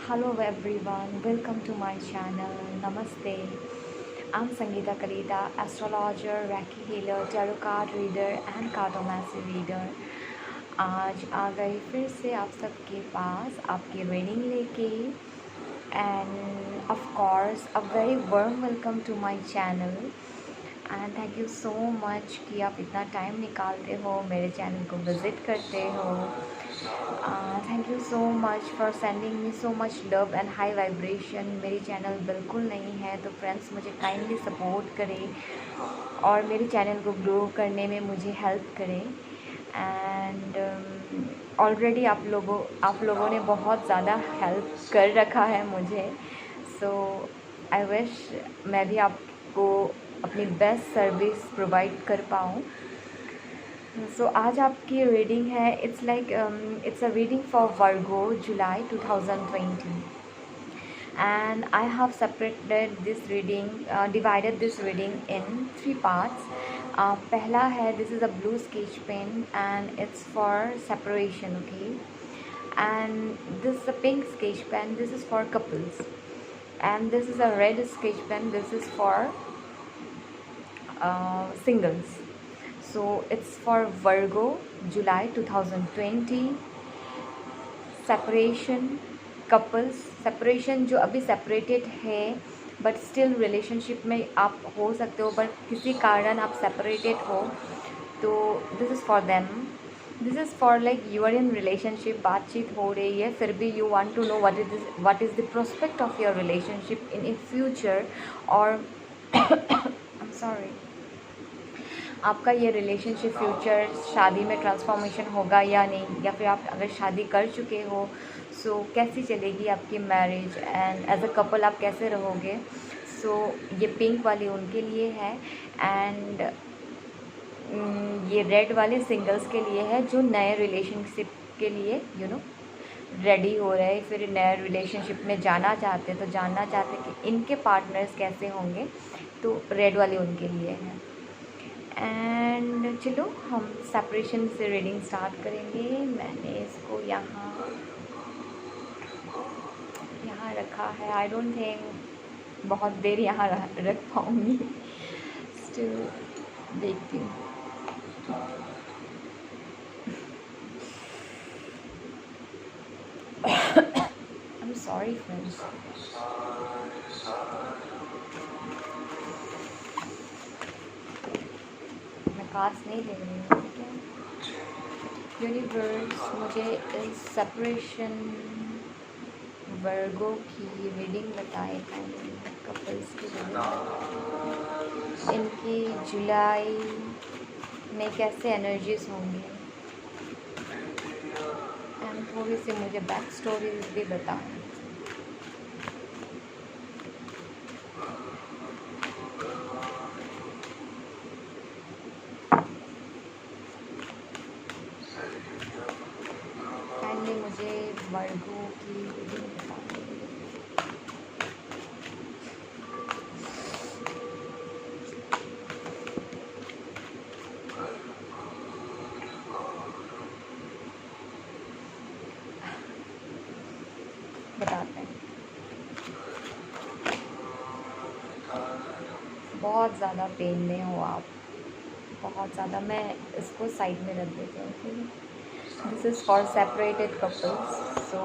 Hello everyone, welcome to my channel. Namaste. I'm Sangeeta Kalita, astrologer, Reiki healer, tarot card reader and cartomancy reader. आज आ गई फिर से आप सबके पास आपकी रीडिंग लेके and of course a very warm welcome to my channel and thank you so much कि आप इतना टाइम निकालते हो मेरे चैनल को विज़िट करते हो। Thank you so much for sending me so much love and high vibration. मेरी चैनल बिल्कुल नहीं है तो फ्रेंड्स मुझे काइंडली सपोर्ट करें और मेरे चैनल को ग्रो करने में मुझे हेल्प करें। एंड ऑलरेडी आप लोगों ने बहुत ज़्यादा हेल्प कर रखा है मुझे। सो आई विश मैं भी आपको अपनी बेस्ट सर्विस प्रोवाइड कर पाऊँ। सो आज आपकी रीडिंग है it's a reading for Virgo July 2020 and I have separated this reading, divided this reading in 3 parts. पहला है this is a blue sketch pen and it's for separation, okay? And this is a pink sketch pen, this is for couples. And this is a red sketch pen, this is for singles. So it's for Virgo, July 2020. Separation couples separation जो अभी separated है but still relationship में आप हो सकते हो, but किसी कारण आप सेपरेटेड हो तो this is for them. This is for like you are in relationship, बातचीत हो रही है, फिर भी you want to know what is the prospect of your relationship in future. और आई एम सॉरी, आपका ये रिलेशनशिप फ्यूचर शादी में ट्रांसफॉर्मेशन होगा या नहीं, या फिर आप अगर शादी कर चुके हो सो कैसी चलेगी आपकी marriage and as a couple आप कैसे रहोगे। सो ये पिंक वाली उनके लिए है एंड ये रेड वाले सिंगल्स के लिए है जो नए रिलेशनशिप के लिए रेडी हो रहे हैं, फिर नए रिलेशनशिप में जाना चाहते हैं, तो जानना चाहते हैं कि इनके पार्टनर्स कैसे होंगे, तो रेड वाले उनके लिए है। एंड चलो हम सेपरेशन से रीडिंग स्टार्ट करेंगे। मैंने इसको यहाँ रखा है। आई डोंट थिंक बहुत देर यहाँ रख पाऊँगी, स्टिल देखती हूँ। आई एम सॉरी फ्रेंड्स। कार्ड्स नहीं ले रही हूँ, ठीक है। यूनिवर्स मुझे इस सेपरेशन वर्गो की रीडिंग बताए हैं, कपल्स की रीडिंग, इनकी जुलाई में कैसे एनर्जीज होंगी एंड थोड़ी सी मुझे बैक स्टोरीज भी बताएं। मुझे वर्गो की रीडिंग बताएं। बताते हैं। बहुत ज़्यादा पेन में हो आप, बहुत ज़्यादा। मैं इसको साइड में रख देती हूँ, ठीक है। This is for separated couples. So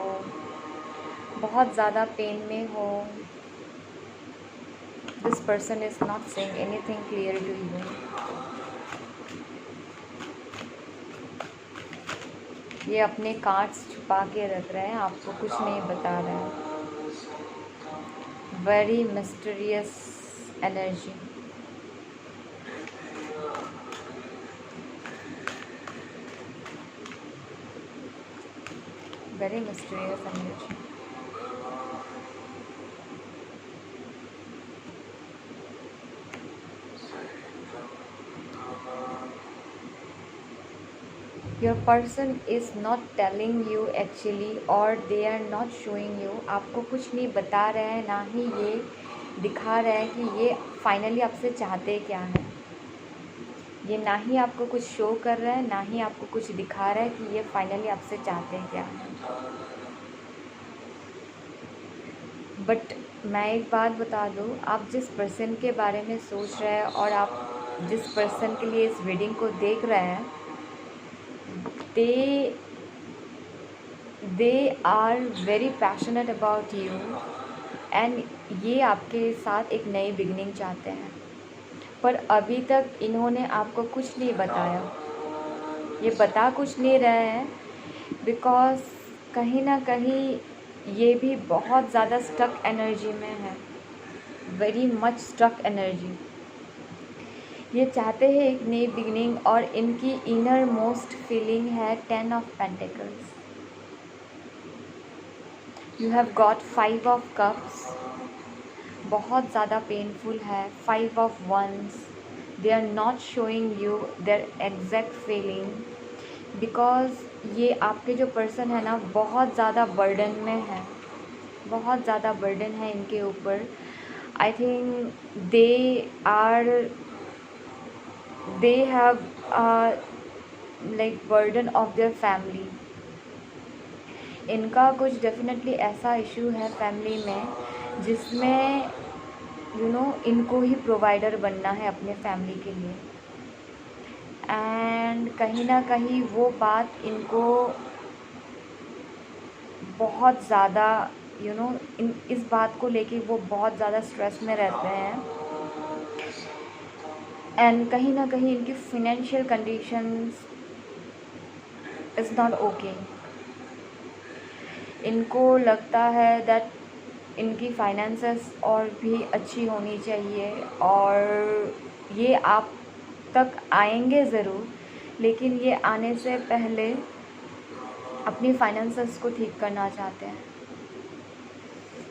बहुत ज़्यादा पेन में हो, this person is not saying anything clear to you. ये अपने कार्ड्स छुपा के रख रहे हैं, आपको कुछ नहीं बता रहे हैं। Very mysterious energy. Very mysterious energy. Your person is not telling you actually, और they are not showing you. आपको कुछ नहीं बता रहे हैं, ना ही ये दिखा रहे हैं कि ये फाइनली आपसे चाहते क्या हैं। ये ना ही आपको कुछ शो कर रहा है, ना ही आपको कुछ दिखा रहा है कि ये फाइनली आपसे चाहते क्या हैं। बट मैं एक बात बता दूँ, आप जिस पर्सन के बारे में सोच रहे हैं और आप जिस पर्सन के लिए इस रीडिंग को देख रहे हैं, they are very passionate about you and ये आपके साथ एक नई बिगनिंग चाहते हैं, पर अभी तक इन्होंने आपको कुछ नहीं बताया। ये बता कुछ नहीं रहे हैं बिकॉज कहीं ना कहीं ये भी बहुत ज़्यादा स्टक एनर्जी में है, वेरी मच स्टक एनर्जी। ये चाहते हैं एक नई बिगनिंग और इनकी इनर मोस्ट फीलिंग है 10 of pentacles. You have got 5 of cups, बहुत ज़्यादा पेनफुल है। 5 of wands, they are not showing you their exact feeling because ये आपके जो पर्सन है ना बहुत ज़्यादा बर्डन में है, बहुत ज़्यादा बर्डन है इनके ऊपर। I think they have like burden of their family. इनका कुछ डेफिनेटली ऐसा इशू है फैमिली में जिसमें इनको ही प्रोवाइडर बनना है अपने फैमिली के लिए, एंड कहीं ना कहीं वो बात इनको बहुत ज़्यादा इस बात को लेके वो बहुत ज़्यादा स्ट्रेस में रहते हैं। एंड कहीं ना कहीं इनकी financial conditions is not okay. इनको लगता है दैट इनकी फाइनेंसेस और भी अच्छी होनी चाहिए और ये आप तक आएंगे ज़रूर, लेकिन ये आने से पहले अपनी फाइनेंसेस को ठीक करना चाहते हैं।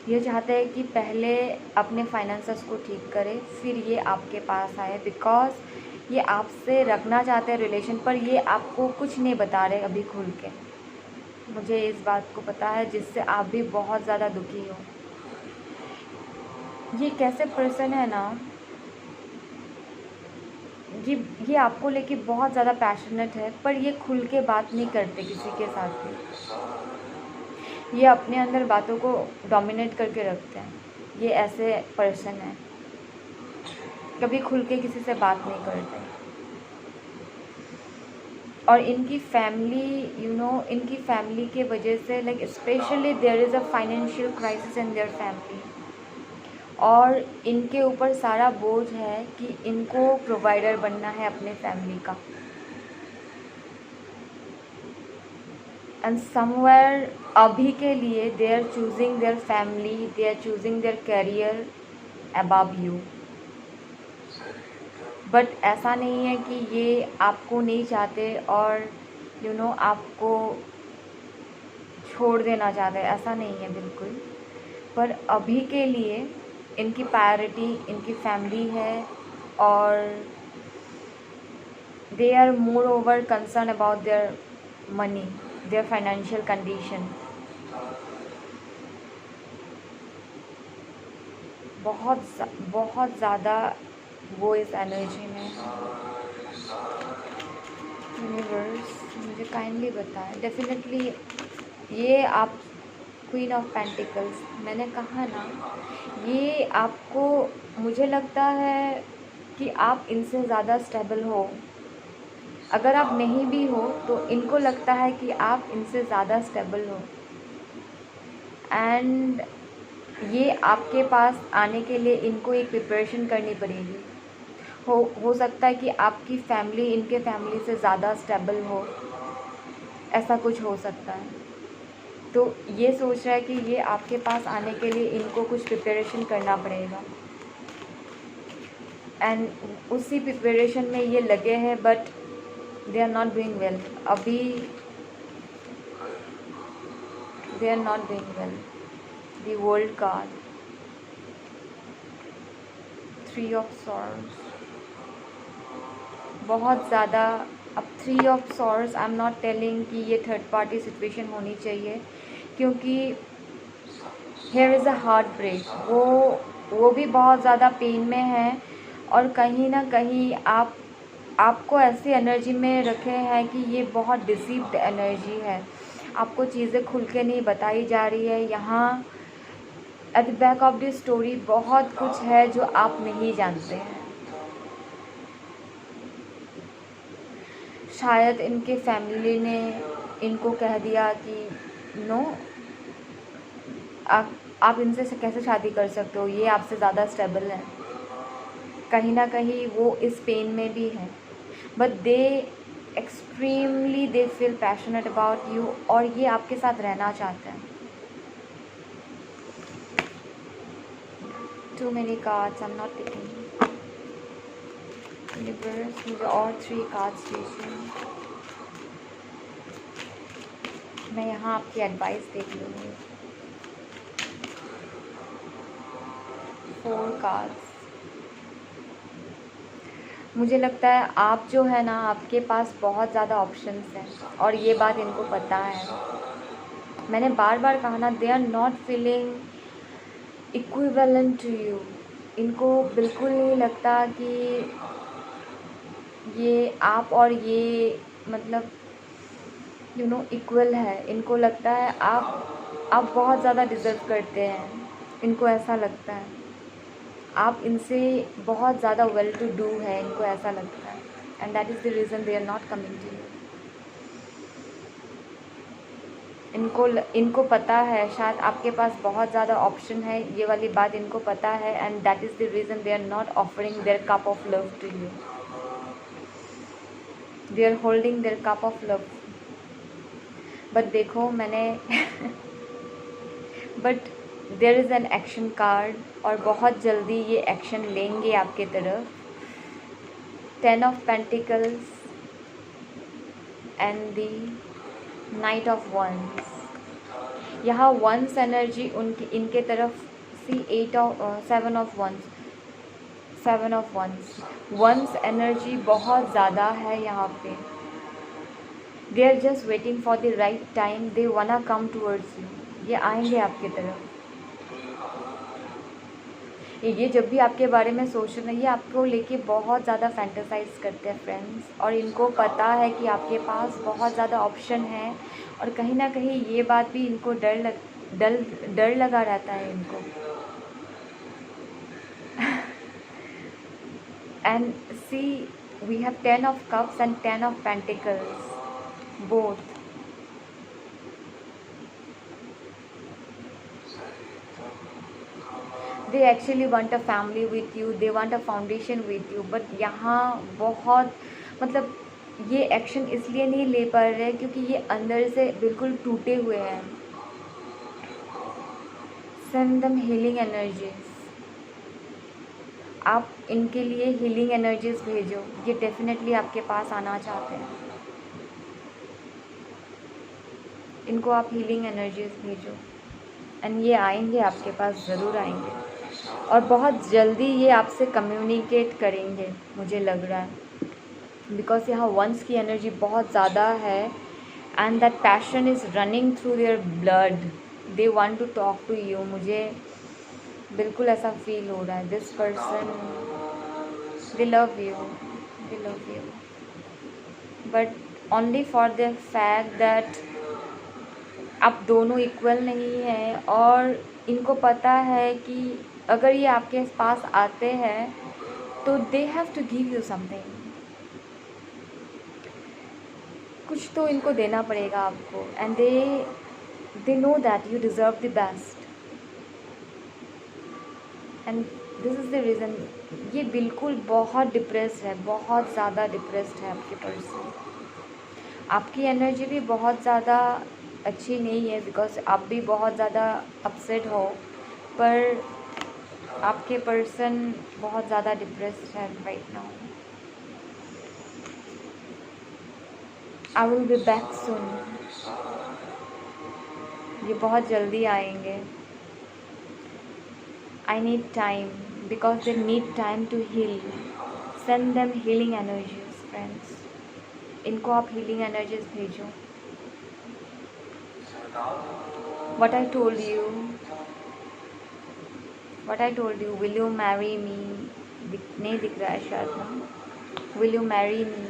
ये चाहते हैं कि पहले अपने फाइनेंसेस को ठीक करें फिर ये आपके पास आए, बिकॉज ये आपसे रखना चाहते हैं रिलेशन, पर ये आपको कुछ नहीं बता रहे अभी खुल के। मुझे इस बात को पता है जिससे आप भी बहुत ज़्यादा दुखी हो। ये कैसे पर्सन है ना, ये आपको लेके बहुत ज़्यादा पैशनेट है, पर ये खुल के बात नहीं करते किसी के साथ भी। ये अपने अंदर बातों को डोमिनेट करके रखते हैं। ये ऐसे पर्सन है, कभी खुल के किसी से बात नहीं करते। और इनकी फैमिली इनकी फैमिली के वजह से like specially there is a financial crisis in their family, और इनके ऊपर सारा बोझ है कि इनको प्रोवाइडर बनना है अपने फैमिली का। एंड समवेयर अभी के लिए they are choosing their family, they are choosing their career above you. But ऐसा नहीं है कि ये आपको नहीं चाहते और आपको छोड़ देना चाहते, ऐसा नहीं है बिल्कुल। पर अभी के लिए इनकी प्रायोरिटी इनकी फैमिली है और they are more over concern about their money, their financial condition. बहुत ज़्यादा वो इस एनर्जी में। यूनिवर्स मुझे काइंडली बताएं। डेफिनेटली ये आप क्वीन ऑफ पेंटिकल्स, मैंने कहा ना ये आपको, मुझे लगता है कि आप इनसे ज़्यादा स्टेबल हो। अगर आप नहीं भी हो तो इनको लगता है कि आप इनसे ज़्यादा स्टेबल हो, एंड ये आपके पास आने के लिए इनको एक प्रिपरेशन करनी पड़ेगी। हो सकता है कि आपकी फैमिली इनके फैमिली से ज़्यादा स्टेबल हो, ऐसा कुछ हो सकता है। तो ये सोच रहा है कि ये आपके पास आने के लिए इनको कुछ प्रिपरेशन करना पड़ेगा, एंड उसी प्रिपरेशन में ये लगे हैं, but they are not doing well. अभी they are not doing well. The world card, 3 of swords, बहुत ज़्यादा। अब 3 of swords, I am not telling कि ये थर्ड पार्टी सिचुएशन होनी चाहिए, क्योंकि here is a heart break. वो भी बहुत ज़्यादा पेन में है और कहीं ना कहीं आपको ऐसी एनर्जी में रखे हैं कि ये बहुत डिसीव्ड एनर्जी है। आपको चीज़ें खुल के नहीं बताई जा रही है। यहाँ at the back of the story बहुत कुछ है जो आप नहीं जानते हैं। शायद इनके फैमिली ने इनको कह दिया कि नो, आप इनसे कैसे शादी कर सकते हो, ये आपसे ज़्यादा स्टेबल है। कहीं ना कहीं वो इस पेन में भी है, but they feel passionate about you, और ये आपके साथ रहना चाहते हैं। Too many cards, I am not taking. Universe, मुझे और 3 कार्ड्स दीजिए। मैं यहाँ आपकी एडवाइस देख लूँगी। 4 कार्ड्स। मुझे लगता है आप जो है ना, आपके पास बहुत ज़्यादा ऑप्शंस हैं और ये बात इनको पता है। मैंने बार बार कहा ना, they are not feeling equivalent to you. इनको बिल्कुल नहीं लगता कि ये आप और ये मतलब इक्वल है। इनको लगता है आप बहुत ज़्यादा डिज़र्व करते हैं। इनको ऐसा लगता है आप इनसे बहुत ज़्यादा वेल टू डू है, इनको ऐसा लगता है। And that is the reason they are not coming to you. इनको पता है शायद आपके पास बहुत ज़्यादा ऑप्शन है, ये वाली बात इनको पता है। And that is the reason they are not offering their cup of love to you. They are holding their cup of love. But देखो मैंने but there is an action card, और बहुत जल्दी ये एक्शन लेंगे आपके तरफ। 10 of pentacles and the knight of wands. यहाँ वंस एनर्जी इनके तरफ see 7 of wands. 7 of wands, wands energy बहुत ज़्यादा है यहाँ पे। दे are just waiting for the right time, they wanna come towards you. ये आएंगे आपकी तरफ। ये जब भी आपके बारे में सोच रहे हैं, ये आपको लेके बहुत ज़्यादा फैंटेसाइज करते हैं फ्रेंड्स। और इनको पता है कि आपके पास बहुत ज़्यादा ऑप्शन है, और कहीं ना कहीं ये बात भी इनको डर लगा रहता है इनको। And see, we have 10 of cups and 10 of pentacles, both. They actually want a family with you, they want a foundation with you. But यहाँ बहुत मतलब ये एक्शन इसलिए नहीं ले पा रहे क्योंकि ये अंदर से बिल्कुल टूटे हुए हैं। Send them healing energies. आप इनके लिए हीलिंग एनर्जीज भेजो, ये डेफिनेटली आपके पास आना चाहते हैं। इनको आप हीलिंग एनर्जीज भेजो एंड ये आएंगे आपके पास, ज़रूर आएंगे। और बहुत जल्दी ये आपसे कम्युनिकेट करेंगे, मुझे लग रहा है। बिकॉज यहाँ वंस की एनर्जी बहुत ज़्यादा है and that passion is running through their blood. They want to talk to you. मुझे बिल्कुल ऐसा फील हो रहा है। This person, they love you, they love you, but only for the fact that आप दोनों इक्वल नहीं हैं। और इनको पता है कि अगर ये आपके पास आते हैं तो they have to give you something. कुछ तो इनको देना पड़ेगा आपको। And they know that you deserve the best. And this is the reason ये बिल्कुल बहुत डिप्रेस्ड है, बहुत ज़्यादा डिप्रेस्ड है आपके पर्सन। आपकी एनर्जी भी बहुत ज़्यादा अच्छी नहीं है बिकॉज आप भी बहुत ज़्यादा अपसेट हो, पर आपके पर्सन बहुत ज़्यादा डिप्रेस्ड है right now. I will be back soon. ये बहुत जल्दी आएंगे। I need time because they need time to heal. Send them healing energies friends. इनको आप हीलिंग एनर्जीज भेजो। What I told you, will you marry me? नहीं दिख रहा है शायद ना। Will you marry me?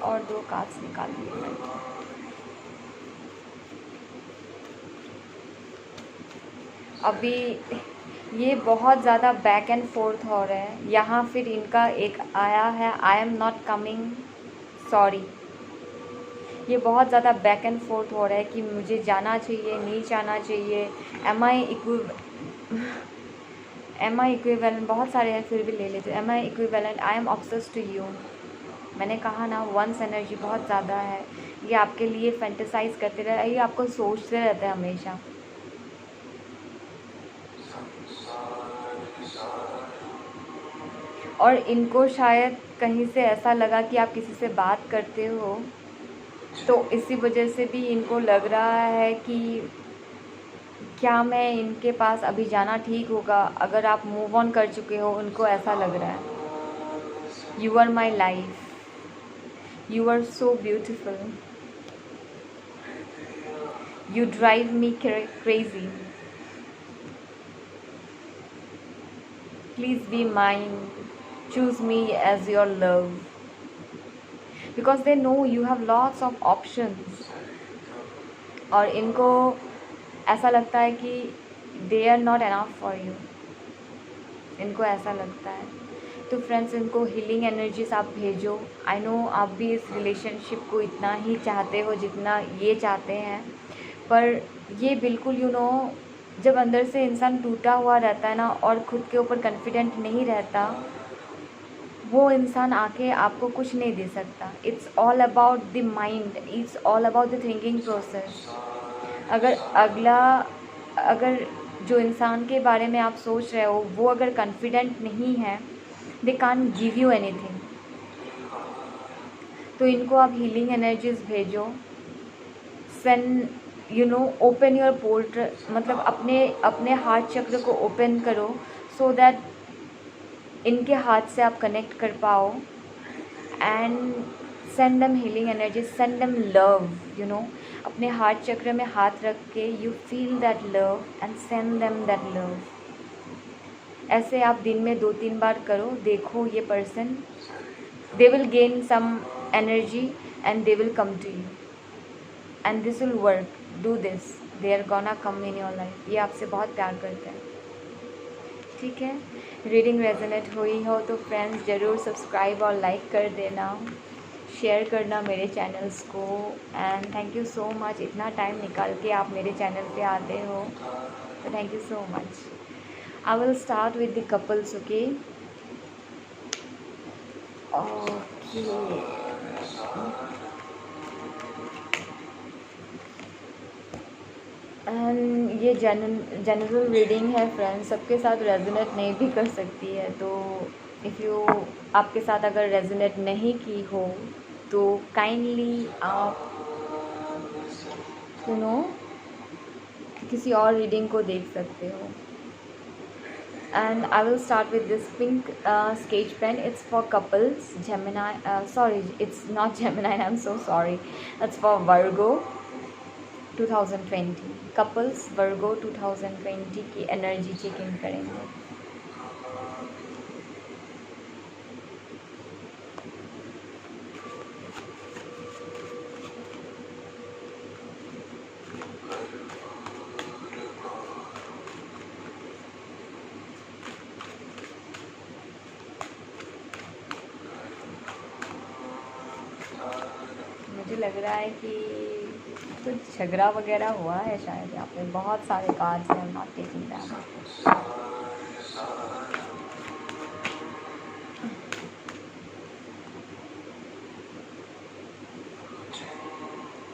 और 2 कार्ड्स निकाल लिए मैंने। अभी ये बहुत ज़्यादा बैक एंड फोर्थ हो रहा है। यहाँ फिर इनका एक आया है, आई एम नॉट कमिंग, सॉरी। ये बहुत ज़्यादा बैक एंड फोर्थ हो रहा है कि मुझे जाना चाहिए, नहीं जाना चाहिए, एम आई इक्विवेलेंट, बहुत सारे हैं फिर भी ले लेते। Am I equivalent, I am obsessed to you. मैंने कहा ना, वंस एनर्जी बहुत ज़्यादा है। ये आपके लिए फैंटेसाइज करते रहे, ये आपको सोचते रहते हैं हमेशा। और इनको शायद कहीं से ऐसा लगा कि आप किसी से बात करते हो, तो इसी वजह से भी इनको लग रहा है कि क्या मैं इनके पास अभी जाना ठीक होगा। अगर आप मूव ऑन कर चुके हो, उनको ऐसा लग रहा है। You are my life, you are so beautiful, you drive me crazy, please be mine, choose me as your love, because they know you have lots of options। और इनको ऐसा लगता है कि they are not enough for you, इनको ऐसा लगता है। तो फ्रेंड्स, इनको हीलिंग एनर्जीज आप भेजो। आई नो आप भी इस रिलेशनशिप को इतना ही चाहते हो जितना ये चाहते हैं, पर ये बिल्कुल जब अंदर से इंसान टूटा हुआ रहता है ना, और खुद के ऊपर कॉन्फिडेंट नहीं रहता, वो इंसान आके आपको कुछ नहीं दे सकता। It's all about the mind, it's all about the thinking process. अगर जो इंसान के बारे में आप सोच रहे हो वो अगर कॉन्फिडेंट नहीं है, they can't give you anything. तो इनको आप हीलिंग एनर्जीज भेजो। सेंड ओपन योर पोर्टल, मतलब अपने हार्ट चक्र को ओपन करो, सो दैट इनके हाथ से आप कनेक्ट कर पाओ। And send them healing energy, send them love. अपने हार्ट चक्र में हाथ रख के you feel that love and send them that love. ऐसे आप दिन में 2-3 बार करो, देखो ये person, they will gain some energy and they will come to you and this will work. Do this, they are gonna come in your life. ये आपसे बहुत प्यार करते हैं, ठीक है। रीडिंग रेजोनेट हुई हो तो फ्रेंड्स ज़रूर सब्सक्राइब और लाइक कर देना, शेयर करना मेरे चैनल्स को। And thank you so much, इतना टाइम निकाल के आप मेरे चैनल पे आते हो, तो thank you so much. I will start with the couples, okay. And ये जनरल रीडिंग है फ्रेंड्स, सबके साथ रेजोनेट नहीं भी कर सकती है। तो आपके साथ अगर रेजोनेट नहीं की हो तो काइंडली आप किसी और रीडिंग को देख सकते हो। And I will start with this pink sketch pen. It's for couples, Gemini, sorry, it's not Gemini, I'm so sorry, it's for Virgo 2020। Couples वर्गो 2020 की एनर्जी चेक इन करेंगे। मुझे लग रहा है कि कुछ झगड़ा वगैरह हुआ है शायद। यहाँ पे बहुत सारे कार्ड्स हैं, not taking them.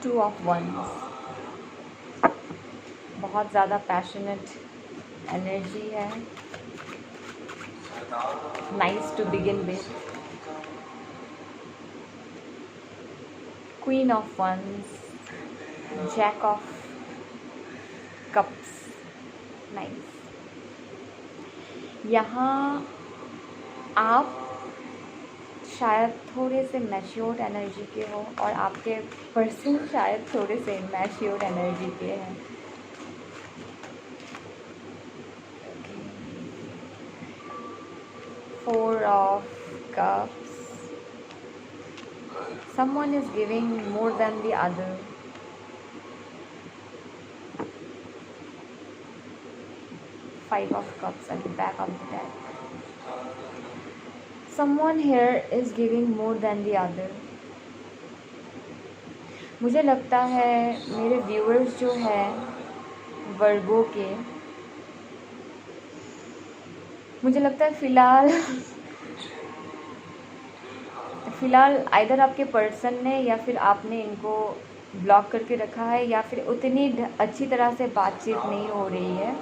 2 of Wands, बहुत ज़्यादा पैशनेट एनर्जी है, nice to begin with. Queen of Wands, Jack of Cups, nice. यहाँ आप शायद थोड़े से मैच्योर्ड एनर्जी के हो और आपके पर्सन शायद थोड़े से मैच्योर्ड एनर्जी के हैं। Four of Cups, someone is giving more than the other। Five of Cups at the back of the deck. Someone here is giving more than the other. मुझे लगता है मेरे व्यूअर्स जो है वर्गो के, मुझे लगता है फ़िलहाल आइदर आपके पर्सन ने या फिर आपने इनको ब्लॉक करके रखा है, या फिर उतनी अच्छी तरह से बातचीत नहीं हो रही है।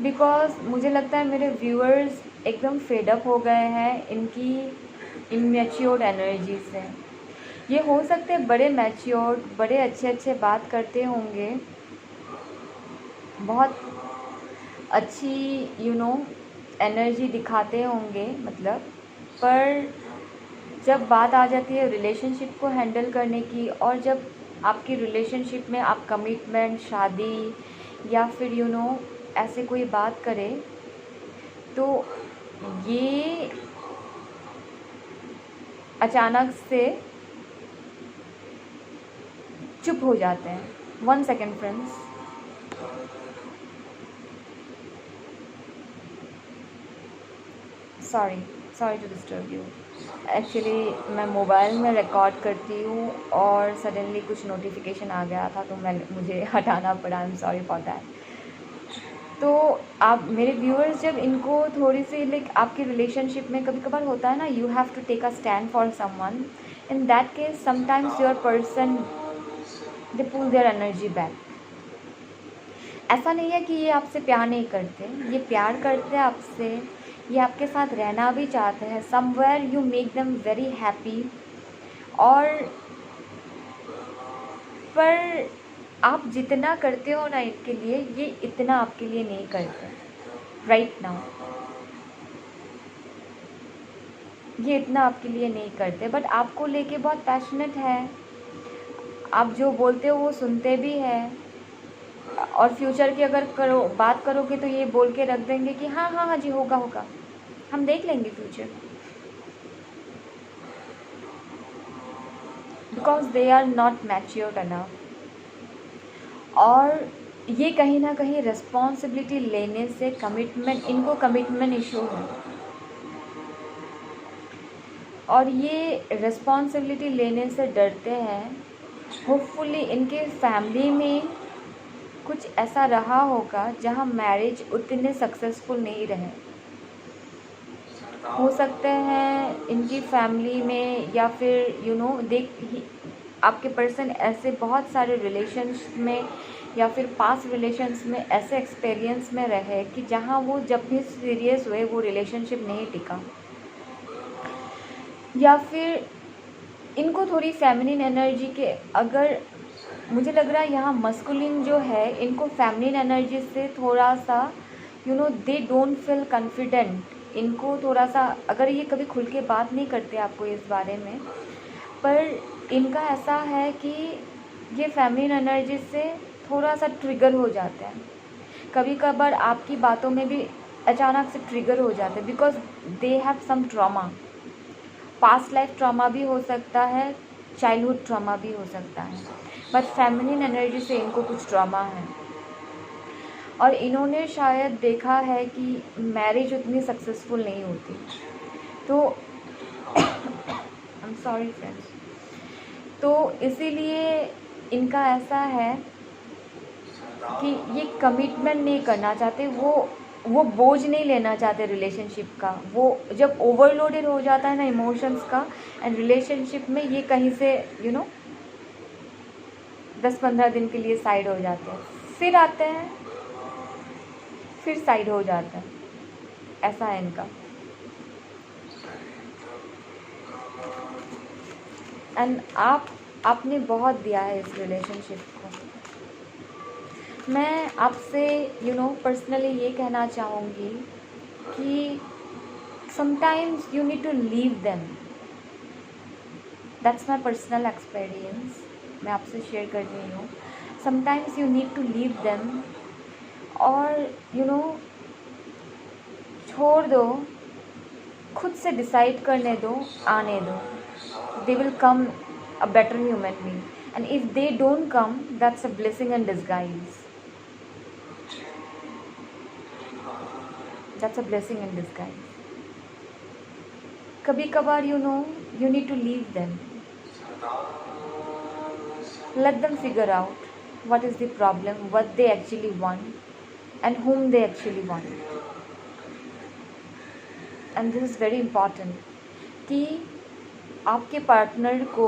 बिकॉज़ मुझे लगता है मेरे व्यूअर्स एकदम फेड अप हो गए हैं इनकी इमैच्योर्ड एनर्जी से। ये हो सकते हैं बड़े मैच्योर्ड, बड़े अच्छे बात करते होंगे, बहुत अच्छी एनर्जी दिखाते होंगे मतलब, पर जब बात आ जाती है रिलेशनशिप को हैंडल करने की, और जब आपकी रिलेशनशिप में आप कमिटमेंट, शादी या फिर ऐसे कोई बात करें, तो ये अचानक से चुप हो जाते हैं। 1 second friends. Sorry to disturb you. Actually मैं मोबाइल में रिकॉर्ड करती हूँ और सडनली कुछ नोटिफिकेशन आ गया था, तो मुझे हटाना पड़ा। आई एम सॉरी फॉर दैट। तो आप मेरे व्यूअर्स जब इनको थोड़ी सी आपकी रिलेशनशिप में कभी कभार होता है ना, you have to take a stand for someone. In that case sometimes your person they pull their energy back. ऐसा नहीं है कि ये आपसे प्यार नहीं करते, ये प्यार करते हैं आपसे, ये आपके साथ रहना भी चाहते हैं। Somewhere you make them very happy, और पर आप जितना करते हो ना इनके लिए, ये इतना आपके लिए नहीं करते राइट नाउ। ये इतना आपके लिए नहीं करते, बट आपको लेके बहुत पैशनेट है। आप जो बोलते हो वो सुनते भी हैं, और फ्यूचर की अगर बात करोगे तो ये बोल के रख देंगे कि हाँ जी, होगा, हम देख लेंगे future. Because they are not matured enough, और ये कहीं ना कहीं रिस्पॉन्सिबिलिटी लेने से इनको कमिटमेंट इशू है, और ये रिस्पॉन्सिबिलिटी लेने से डरते हैं। होपफुली इनके फैमिली में कुछ ऐसा रहा होगा जहाँ मैरिज उतने सक्सेसफुल नहीं रहे। हो सकते हैं इनकी फैमिली में, या फिर आपके पर्सन ऐसे बहुत सारे रिलेशंस में या फिर पास्ट रिलेशंस में ऐसे एक्सपीरियंस में रहे कि जहाँ वो जब भी सीरियस हुए वो रिलेशनशिप नहीं टिका, या फिर इनको थोड़ी फेमिनिन एनर्जी के, अगर मुझे लग रहा है यहाँ मस्कुलिन जो है, इनको फेमिनिन एनर्जी से थोड़ा सा दे डोंट फील कॉन्फिडेंट। इनको थोड़ा सा, अगर ये कभी खुल के बात नहीं करते आपको इस बारे में, पर इनका ऐसा है कि ये फेमिनिन एनर्जी से थोड़ा सा ट्रिगर हो जाते हैं। कभी कभार आपकी बातों में भी अचानक से ट्रिगर हो जाते हैं, because they have some trauma. Past life trauma भी हो सकता है, चाइल्डहुड ट्रॉमा भी हो सकता है, बट फेमिनिन एनर्जी से इनको कुछ ट्रॉमा है। और इन्होंने शायद देखा है कि मैरिज उतनी सक्सेसफुल नहीं होती, तो आई एम सॉरी फ्रेंड्स। तो इसीलिए इनका ऐसा है कि ये कमिटमेंट नहीं करना चाहते, वो बोझ नहीं लेना चाहते रिलेशनशिप का। वो जब ओवरलोडेड हो जाता है ना इमोशंस का एंड रिलेशनशिप में, ये कहीं से 10-15 दिन के लिए साइड हो जाते हैं, फिर आते हैं, फिर साइड हो जाता है। ऐसा है इनका। एंड आपने बहुत दिया है इस रिलेशनशिप को। मैं आपसे पर्सनली ये कहना चाहूँगी कि sometimes you need to leave them. That's my personal experience, मैं आपसे शेयर कर रही हूँ। Sometimes you need to leave them, और छोड़ दो, खुद से डिसाइड करने दो, आने दो। दे will come a better human being, and if they don't come, that's a blessing in disguise. That's a blessing in disguise. कभी कभार you need to leave them. Let them figure out what is the problem, what they actually want, and whom they actually want. And this is very important कि आपके partner को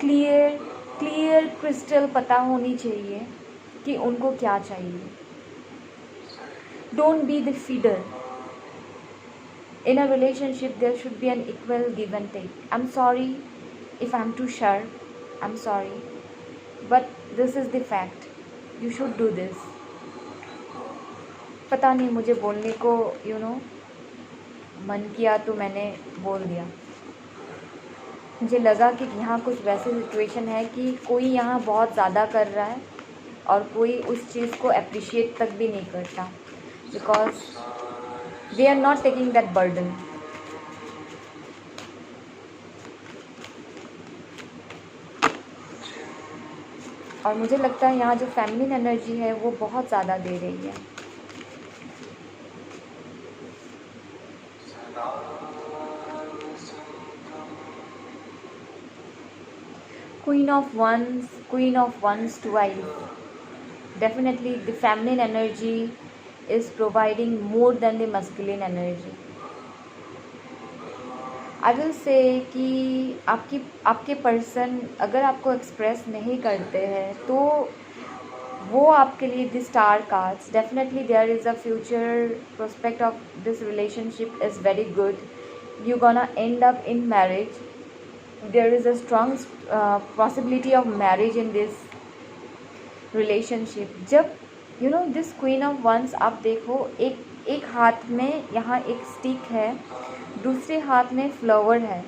clear crystal पता होनी चाहिए कि उनको क्या चाहिए. Don't be the feeder. In a relationship, there should be an equal give and take. I'm sorry if I'm too sharp. I'm sorry. But this is the fact. You should do this. पता नहीं मुझे बोलने को मन किया तो मैंने बोल दिया. मुझे लगा कि यहाँ कुछ वैसी सिचुएशन है कि कोई यहाँ बहुत ज़्यादा कर रहा है और कोई उस चीज़ को अप्रिशिएट तक भी नहीं करता, because they are not taking that burden. और मुझे लगता है यहाँ जो फेमिनिन एनर्जी है वो बहुत ज़्यादा दे रही है. Queen of Wands twice. Definitely the feminine energy is providing more than the masculine energy. I will say कि आपके पर्सन अगर आपको एक्सप्रेस नहीं करते हैं तो वो आपके लिए the star cards. Definitely there is a future prospect of this relationship is very good. You gonna end up in marriage. There is a strong possibility of marriage in this relationship. जब this queen of wands आप देखो, एक हाथ में यहाँ एक stick है, दूसरे हाथ में फ्लावर है.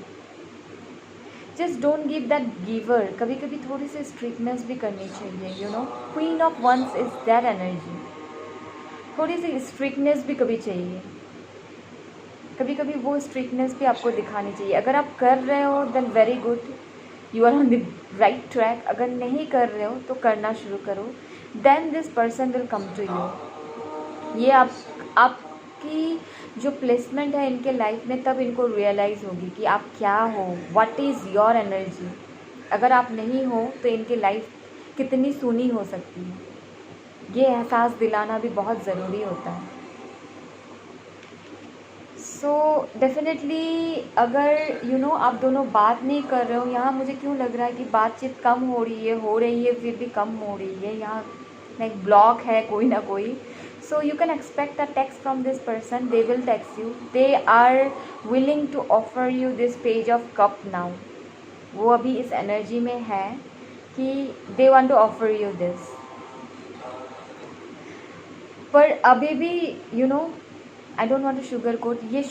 Just don't give that giver. कभी कभी थोड़ी सी स्ट्रिक्टनेस भी करनी चाहिए. Queen of wands is that energy. थोड़ी सी स्ट्रिक्टनेस भी कभी चाहिए. कभी कभी वो स्ट्रिक्टनेस भी आपको दिखानी चाहिए. अगर आप कर रहे हो then very good, you are on the right track. अगर नहीं कर रहे हो तो करना शुरू करो. Then this person will come to you. ये आपकी जो प्लेसमेंट है इनके लाइफ में, तब इनको रियलाइज़ होगी कि आप क्या हो, व्हाट इज़ योर एनर्जी. अगर आप नहीं हो तो इनकी लाइफ कितनी सूनी हो सकती है. ये एहसास दिलाना भी बहुत ज़रूरी होता है. सो डेफिनेटली अगर आप दोनों बात नहीं कर रहे हो, यहाँ मुझे क्यों लग रहा है कि बातचीत कम हो रही है फिर भी कम हो रही है. यहाँ लाइक ब्लॉक है कोई ना कोई. So you can expect a text from this person. They will text you. They are willing to offer you this page of cup now. वो अभी इस एनर्जी में है कि they want to offer you this. पर अभी भी I don't want to sugarcoat. ये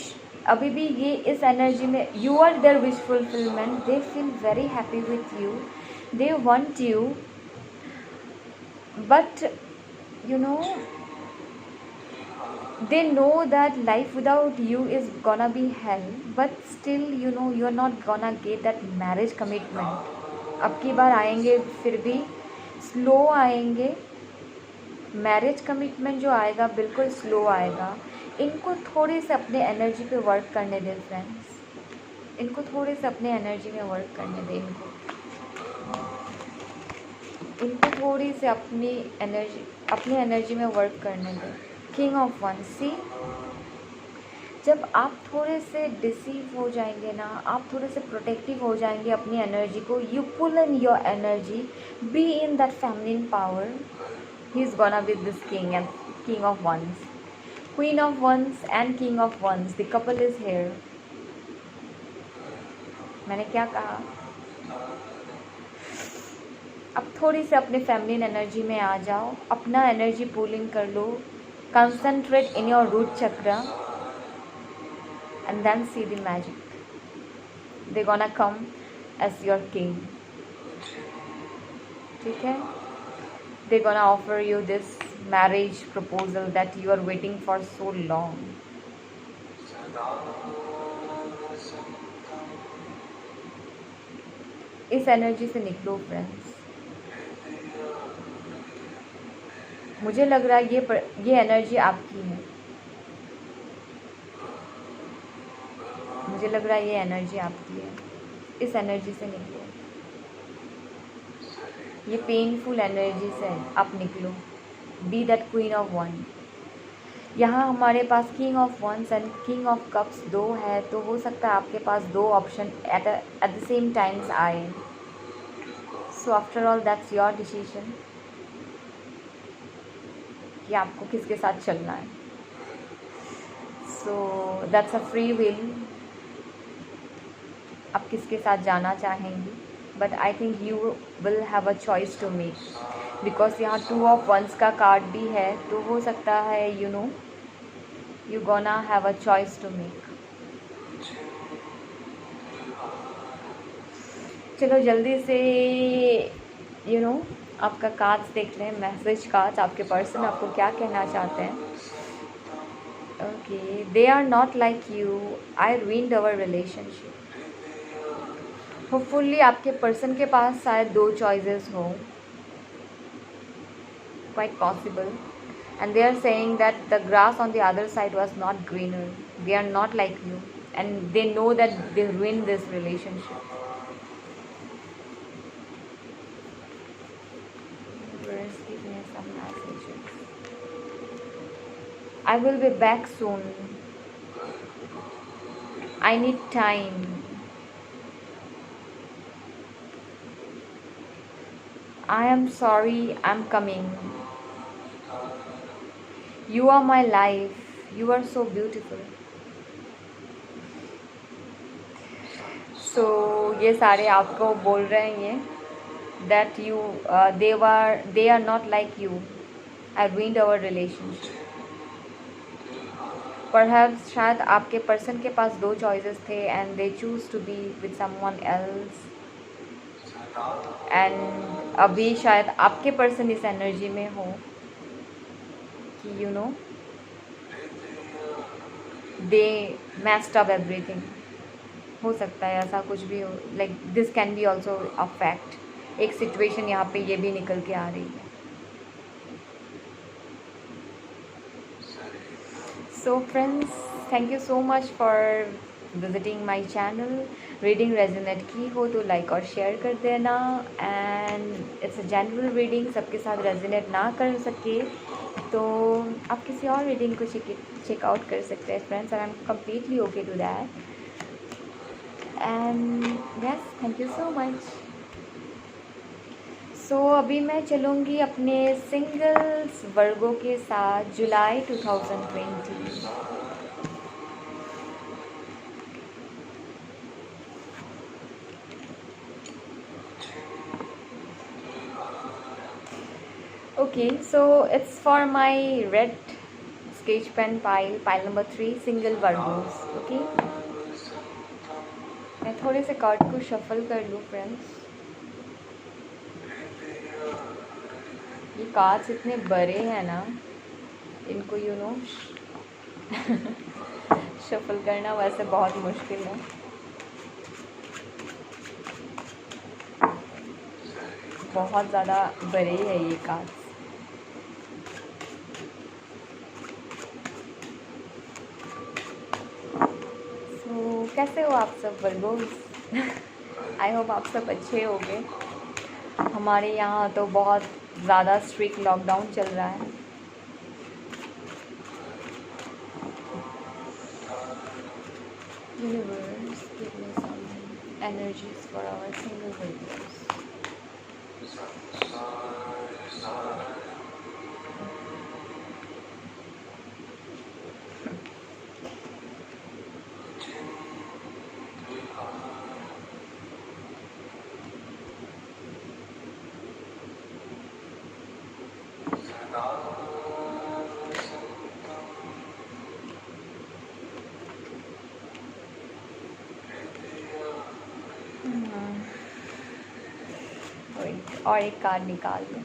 अभी भी ये इस एनर्जी में you are their wish fulfillment. They feel very happy with you. They want you. But they know that life without you is gonna be hell, but still you're not gonna get that marriage commitment. अब की बार आएंगे फिर भी slow आएंगे. Marriage commitment जो आएगा बिल्कुल slow आएगा. इनको थोड़े से अपने एनर्जी पे वर्क करने दें फ्रेंड्स. इनको थोड़े से अपने एनर्जी में वर्क करने दें. इनको थोड़ी से अपनी एनर्जी में वर्क करने दें. King of once. सी, जब आप थोड़े से डिसीव हो जाएंगे ना, आप थोड़े से प्रोटेक्टिव हो जाएंगे अपनी एनर्जी को, you pull in your energy, be in that feminine power. He is gonna with this king and king of wands. Queen of wands and king of wands. The couple is here. मैंने क्या कहा? अब थोड़ी से अपने feminine energy में आ जाओ. अपना एनर्जी पूलिंग कर लो. Concentrate in your root chakra and then see the magic. They're gonna come as your king. ठीक है? They're gonna offer you this marriage proposal that you are waiting for so long. इस energy से निकलो friends. मुझे लग रहा है ये एनर्जी आपकी है. मुझे लग रहा है ये एनर्जी आपकी है, इस एनर्जी से निकलो, ये पेनफुल एनर्जी से आप निकलो। Be that queen of wand. यहाँ हमारे पास king of wands and king of cups दो है, तो हो सकता है आपके पास दो option at the same times आए। So after all that's your decision कि आपको किसके साथ चलना है। So that's a free will, आप किसके साथ जाना चाहेंगी, but I think you will have a choice to make, because यहाँ टू ऑफ वंस का कार्ड भी है, तो हो सकता है you know you gonna have a choice to make. चलो जल्दी से यू नो आपका कार्ड्स देख लें, मैसेज कार्ड्स, आपके पर्सन आपको क्या कहना चाहते हैं। Okay, they are not like you, I ruined our relationship. Hopefully आपके पर्सन के पास शायद दो चॉइसेस हो, quite possible, and they are saying that the grass on the other side was not greener. They are not like you, and they know that they ruined this relationship. Universe, give me some messages. I will be back soon. I need time. I am sorry, I'm coming. You are my life. You are so beautiful. So ये सारे आपको बोल रहे हैं ये that you they are not like you. I ruined our relationship. Perhaps शायद आपके person के पास दो चॉइसेस थे and they choose to be with someone else. And अभी शायद आपके पर्सन इस एनर्जी में हो कि you know they messed up everything. हो सकता है ऐसा कुछ भी हो, like this can be also a fact. एक सिचुएशन यहाँ पे ये भी निकल के आ रही है। So friends, thank you so much for visiting my channel. Reading resonate की हो तो लाइक और शेयर कर देना, and it's a general reading, सबके साथ रेजोनेट ना कर सके तो आप किसी और रीडिंग को चेकआउट कर सकते हैं फ्रेंड्स, और I am completely okay to that. And yes, thank you so much. So अभी मैं चलूँगी अपने सिंगल्स वर्गों के साथ July 2020। Okay, so it's for my red sketch pen pile number 3, single Virgos. Okay, मैं थोड़े से कार्ड को शफल कर लूँ फ्रेंड्स। ये कार्ड्स इतने बड़े हैं ना, इनको यू नो शफल करना वैसे बहुत मुश्किल है। बहुत ज़्यादा बड़े हैं ये कार्ड्स। सो कैसे हो आप सब वर्गोस? आई होप आप सब अच्छे होंगे। हमारे यहाँ तो बहुत ज़्यादा स्ट्रिक्ट लॉकडाउन चल रहा है। Universe, give me some energies for our single Virgos. और एक कार्ड निकाल लो।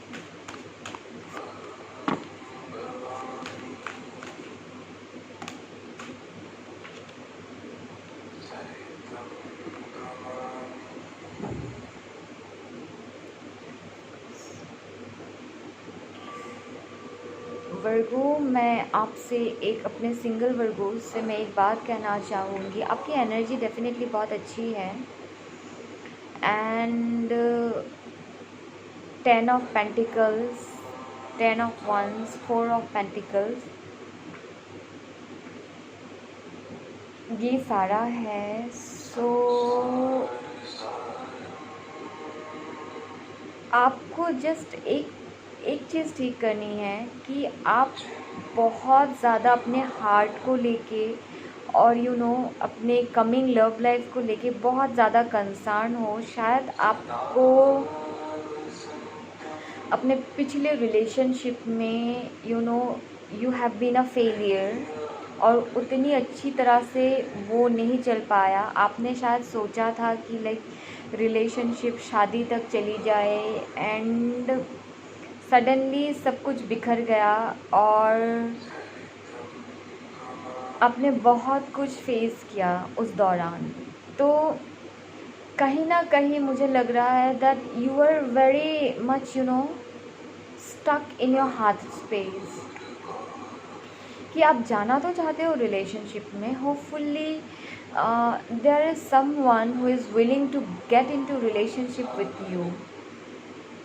वर्गो, मैं आपसे एक अपने सिंगल वर्गो से मैं एक बात कहना चाहूँगी। आपकी एनर्जी डेफिनेटली बहुत अच्छी है। And 10 of pentacles, 10 of wands, 4 of pentacles, ये सारा है। सो आपको जस्ट एक चीज़ ठीक करनी है कि आप बहुत ज़्यादा अपने हार्ट को लेके और अपने कमिंग लव लाइफ को लेके बहुत ज़्यादा कंसर्न हो। शायद आपको अपने पिछले रिलेशनशिप में you have been a failure और उतनी अच्छी तरह से वो नहीं चल पाया। आपने शायद सोचा था कि लाइक रिलेशनशिप शादी तक चली जाए एंड सडनली सब कुछ बिखर गया और आपने बहुत कुछ फेस किया उस दौरान। तो कहीं ना कहीं मुझे लग रहा है that you are very much stuck in your heart space, कि आप जाना तो चाहते हो रिलेशनशिप में। Hopefully there is someone who is willing to get into relationship with you.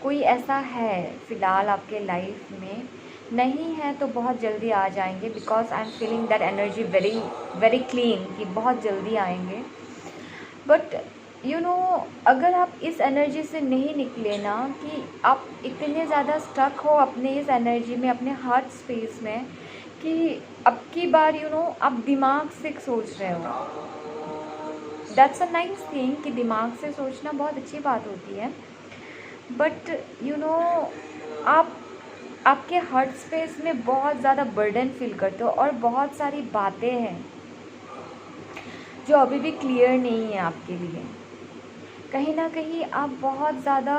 कोई ऐसा है फ़िलहाल आपके लाइफ में, नहीं है तो बहुत जल्दी आ जाएंगे, because I am feeling that energy very very clean कि बहुत जल्दी आएंगे। बट अगर आप इस एनर्जी से नहीं निकले ना, कि आप इतने ज़्यादा स्टक हो अपने इस एनर्जी में, अपने हार्ट स्पेस में, कि अब की बार आप दिमाग से सोच रहे हो। दैट्स अ नाइस थिंग कि दिमाग से सोचना बहुत अच्छी बात होती है। बट आप आपके हार्ट स्पेस में बहुत ज़्यादा बर्डन फील करते हो और बहुत सारी बातें हैं जो अभी भी क्लियर नहीं है आपके लिए। कहीं ना कहीं आप बहुत ज़्यादा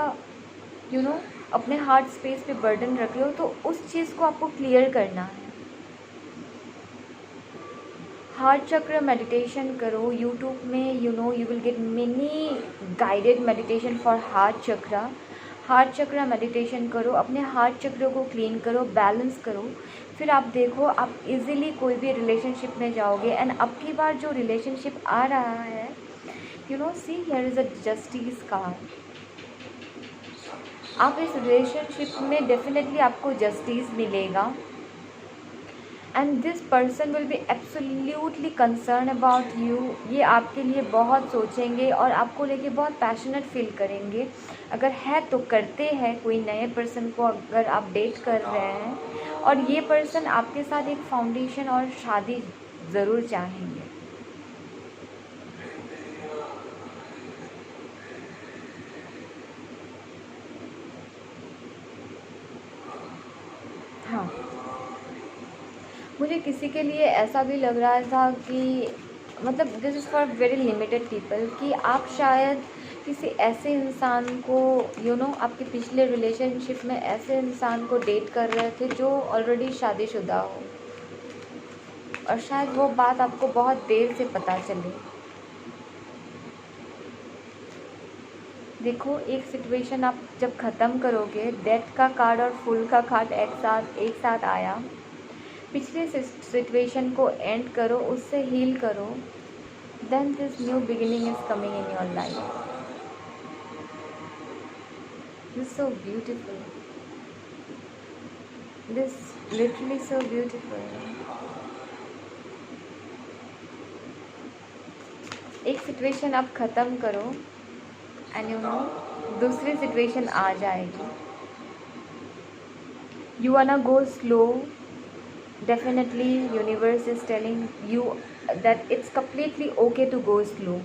अपने हार्ट स्पेस पे बर्डन रख रहे हो, तो उस चीज़ को आपको क्लियर करना है। हार्ट चक्र मेडिटेशन करो यूट्यूब में, you will get many guided meditation for heart चक्र। हार्ट चक्र मेडिटेशन करो, अपने हार्ट चक्र को क्लीन करो, बैलेंस करो, फिर आप देखो आप इजीली कोई भी रिलेशनशिप में जाओगे। एंड अब की बार जो रिलेशनशिप आ रहा है, see here is a justice card. आप इस रिलेशनशिप में डेफिनेटली आपको जस्टिस मिलेगा and this person will be absolutely concern about you. ये आपके लिए बहुत सोचेंगे और आपको लेके बहुत पैशनेट फील करेंगे। अगर है तो करते हैं कोई नए पर्सन को, अगर आप डेट कर रहे हैं, और ये पर्सन आपके साथ एक फाउंडेशन और शादी ज़रूर चाहेंगे। हाँ, मुझे किसी के लिए ऐसा भी लग रहा था कि मतलब this is for very limited people, कि आप शायद किसी ऐसे इंसान को आपके पिछले रिलेशनशिप में ऐसे इंसान को डेट कर रहे थे जो ऑलरेडी शादीशुदा हो, और शायद वो बात आपको बहुत देर से पता चले। देखो, एक सिचुएशन आप जब ख़त्म करोगे, डेथ का कार्ड और फुल का कार्ड एक साथ आया। पिछले सिचुएशन को एंड करो, उससे हील करो, then this new beginning is coming in your life. This so beautiful, this literally so beautiful। एक सिचुएशन आप ख़त्म करो एंड दूसरी सिचुएशन आ जाएगी। You wanna go slow, definitely universe is telling you that it's completely okay to go slow।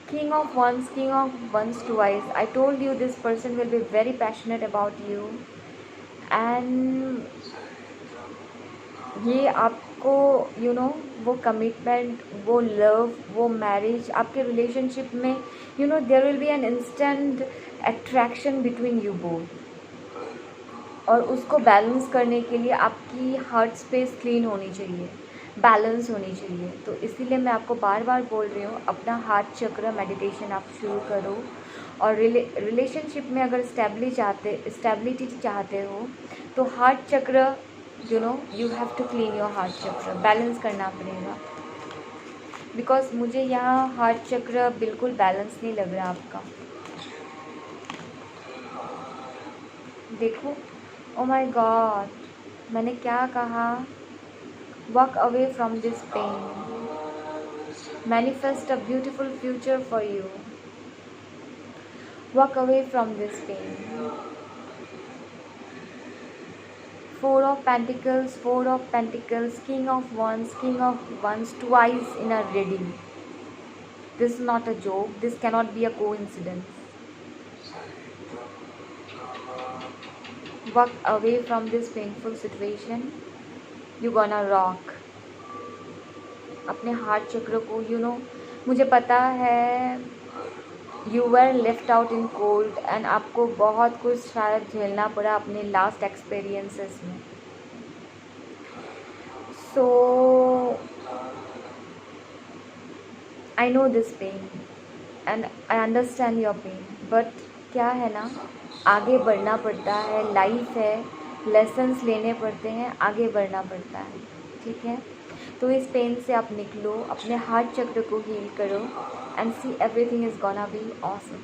King of Wands twice, I told you this person will be very passionate about you and ये आपको वो commitment, वो love, वो marriage, आपके relationship में there will be an instant attraction between you both. और उसको balance करने के लिए आपकी हार्ट स्पेस क्लीन होनी चाहिए, बैलेंस होनी चाहिए। तो इसीलिए मैं आपको बार बार बोल रही हूँ, अपना हार्ट चक्र मेडिटेशन आप शुरू करो और रिलेशनशिप में अगर स्टेबिलिटी चाहते हो तो heart chakra, you have to clean your heart chakra, balance करना पड़ेगा। बिकॉज मुझे यहाँ हार्ट चक्र बिल्कुल बैलेंस नहीं लग रहा आपका। देखो, ओ माय गॉड, मैंने क्या कहा? Walk away from this pain, manifest a beautiful future for you, walk away from this pain. Four of Pentacles, King of Wands, twice in a reading. This is not a joke. This cannot be a coincidence. Walk away from this painful situation. You gonna rock. अपने heart चक्र को, मुझे पता है you were left out in cold and आपको बहुत कुछ शायद झेलना पड़ा अपने लास्ट एक्सपीरियंसेस में। So I know this pain and I understand your pain, but क्या है ना, आगे बढ़ना पड़ता है, लाइफ है, लेसन्स लेने पड़ते हैं, आगे बढ़ना पड़ता है, ठीक है। तो इस पेन से आप निकलो, अपने हार्ट चक्र को हील करो and see everything is gonna be awesome,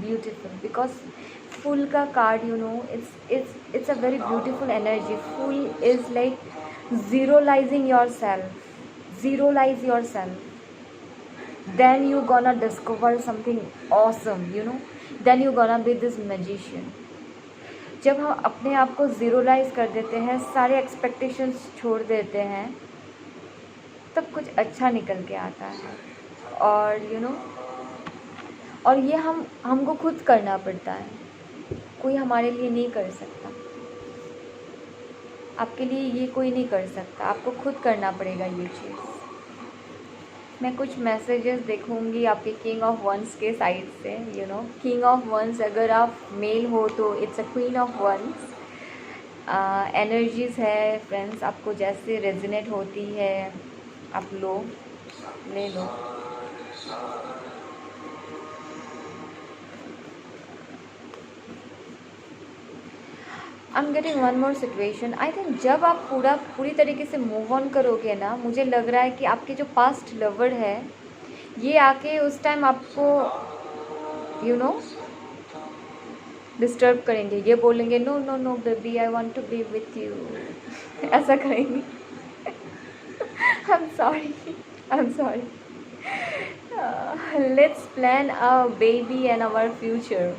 beautiful. Because fool का card, it's a very beautiful energy. Fool is like zerolizing your self, zerolize your self, then you gonna discover something awesome, then you gonna be this magician। जब हम अपने आप को ज़ीरोलाइज कर देते हैं, सारे एक्सपेक्टेशंस छोड़ देते हैं, तब कुछ अच्छा निकल के आता है। और और ये हमको खुद करना पड़ता है, कोई हमारे लिए नहीं कर सकता, आपके लिए ये कोई नहीं कर सकता, आपको खुद करना पड़ेगा ये चीज़। मैं कुछ मैसेजेस देखूंगी आपके किंग ऑफ वंस के साइड से। किंग ऑफ वंस, अगर आप मेल हो तो it's a queen of wands. Energies है फ्रेंड्स, आपको जैसे रेजोनेट होती है आप ले लो। I am getting one more situation. I think जब आप पूरी तरीके से मूव ऑन करोगे ना, मुझे लग रहा है कि आपके जो पास्ट लवर है ये आके उस टाइम आपको डिस्टर्ब करेंगे, ये बोलेंगे no no no baby I want to be with you, ऐसा करेंगे। I am sorry. Let's plan a baby and our future.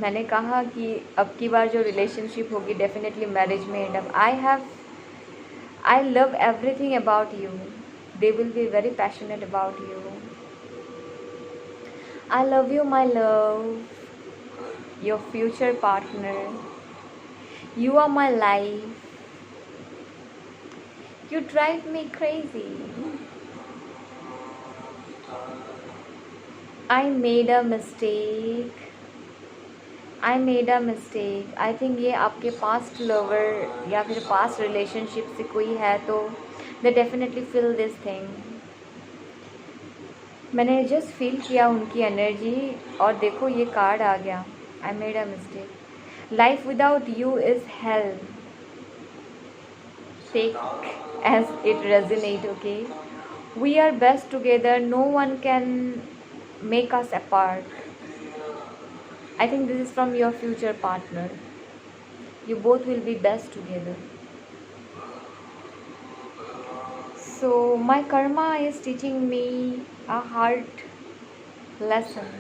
मैंने कहा कि अब की बार जो रिलेशनशिप होगी डेफिनेटली मैरिज में end up. I love everything about you, they will be very passionate about you. I love you, my love, your future partner. You are my life. You drive me crazy. I made a mistake. I think ये आपके past lover या फिर past relationship से कोई है तो they definitely feel this thing. मैंने जस्ट फील किया उनकी एनर्जी और देखो ये कार्ड आ गया, I made a mistake. Life without you is hell, take as it resonate, okay. We are best together, no one can make us apart. I think this is from your future partner, you both will be best together. So my karma is teaching me a hard lesson.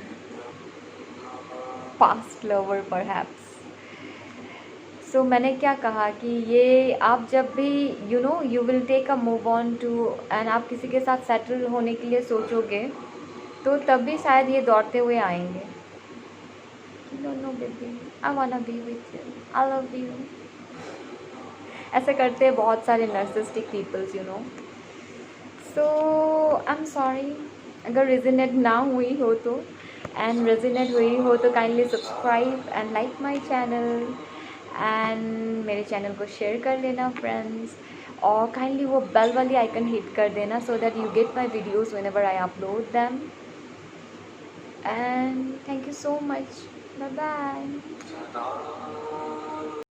Past lover perhaps. So मैंने क्या कहा कि ये आप जब भी you will take a move on to and आप किसी के साथ सेटल होने के लिए सोचोगे तो तब भी शायद ये दौड़ते हुए आएंगे। No baby, I wanna be with you, I love you। ऐसे करते हैं बहुत सारे narcissistic peoples, so I am sorry अगर रेजोनेट ना हुई हो तो, एंड रेजोनेट हुई हो तो kindly subscribe and like my channel and मेरे चैनल को शेयर कर लेना फ्रेंड्स, और काइंडली वो बेल वाली आइकन हिट कर देना so that you get my videos whenever I upload them. And thank you so much. Bye bye.